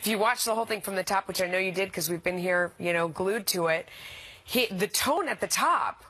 if you watch the whole thing from the top, which I know you did because we've been here, you know, glued to it, the tone at the top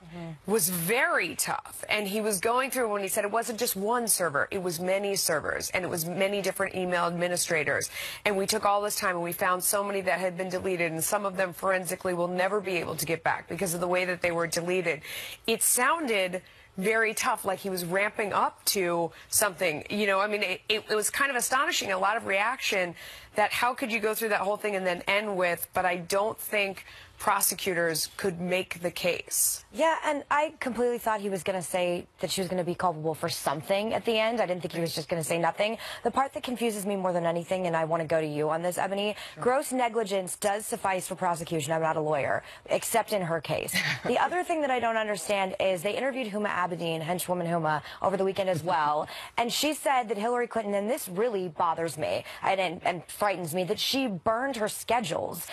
was very tough. And he was going through when he said it wasn't just one server, it was many servers, and it was many different email administrators. And we took all this time and we found so many that had been deleted, and some of them forensically will never be able to get back because of the way that they were deleted. It sounded very tough, like he was ramping up to something. You know, I mean, it was kind of astonishing, a lot of reaction that how could you go through that whole thing and then end with, but I don't think prosecutors could make the case. Yeah, and I completely thought he was going to say that she was going to be culpable for something at the end. I didn't think he was just going to say nothing. The part that confuses me more than anything, and I want to go to you on this, Eboni, gross negligence does suffice for prosecution. I'm not a lawyer, except in her case. The other thing that I don't understand is they interviewed Huma Abedin, henchwoman Huma, over the weekend as well, and she said that Hillary Clinton, and this really bothers me and frightens me, that she burned her schedules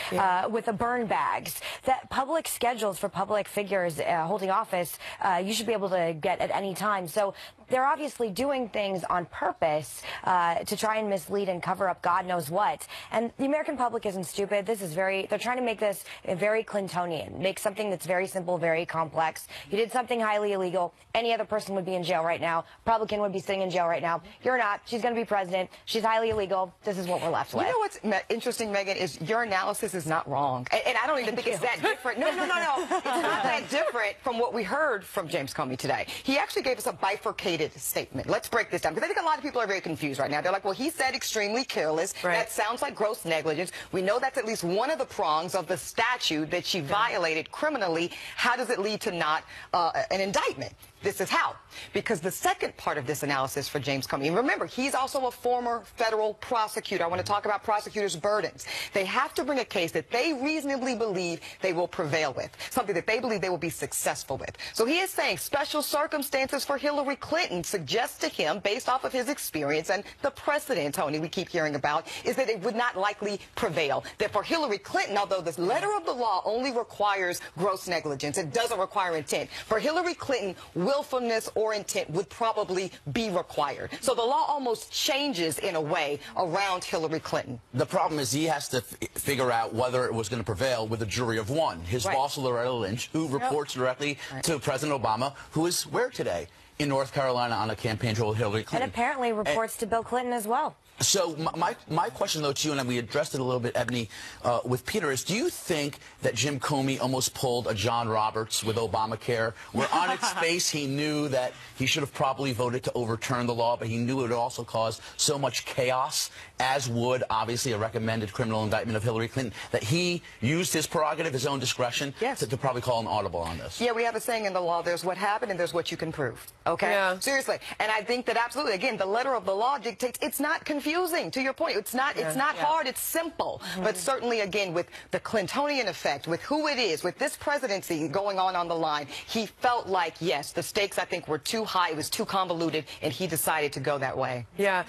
with a burn bags. That public schedules for public figures holding office, you should be able to get at any time. So they're obviously doing things on purpose to try and mislead and cover up God knows what. And the American public isn't stupid. This is they're trying to make this very Clintonian, make something that's very simple, very complex. You did something highly illegal. Any other person would be in jail right now. Republican would be sitting in jail right now. You're not. She's going to be president. She's highly illegal. This is what we're left with. You know what's interesting, Megan, is your analysis is not wrong. And I don't even think it's that different. No. It's not that different from what we heard from James Comey today. He actually gave us a bifurcated statement. Let's break this down, because I think a lot of people are very confused right now. They're like, well, he said extremely careless. Right. That sounds like gross negligence. We know that's at least one of the prongs of the statute that she violated criminally. How does it lead to not an indictment? This is how. Because the second part of this analysis for James Comey, and remember, he's also a former federal prosecutor. I want to talk about prosecutors' burdens. They have to bring a case that they reasonably believe they will prevail with, something that they believe they will be successful with. So he is saying special circumstances for Hillary Clinton suggest to him, based off of his experience and the precedent, Tony, we keep hearing about, is that it would not likely prevail. That for Hillary Clinton, although the letter of the law only requires gross negligence, it doesn't require intent. For Hillary Clinton, willfulness or intent would probably be required. So the law almost changes in a way around Hillary Clinton. The problem is he has to figure out whether it was going to prevail with a jury of one. His boss, Loretta Lynch, who reports directly to President Obama, who is where today? In North Carolina on a campaign trail with Hillary Clinton. And apparently reports to Bill Clinton as well. So my question, though, to you, and we addressed it a little bit, Eboni, with Peter, is do you think that Jim Comey almost pulled a John Roberts with Obamacare, where on its face he knew that he should have probably voted to overturn the law, but he knew it would also cause so much chaos, as would, obviously, a recommended criminal indictment of Hillary Clinton, that he used his prerogative, his own discretion, to probably call an audible on this? Yeah, we have a saying in the law, there's what happened and there's what you can prove. Okay? Yeah. Seriously. And I think that absolutely, again, the letter of the law dictates, it's not confusing, to your point. It's not hard, it's simple. But certainly, again, with the Clintonian effect, with who it is, with this presidency going on the line, he felt like, yes, the stakes, I think, were too high, it was too convoluted, and he decided to go that way. Yeah.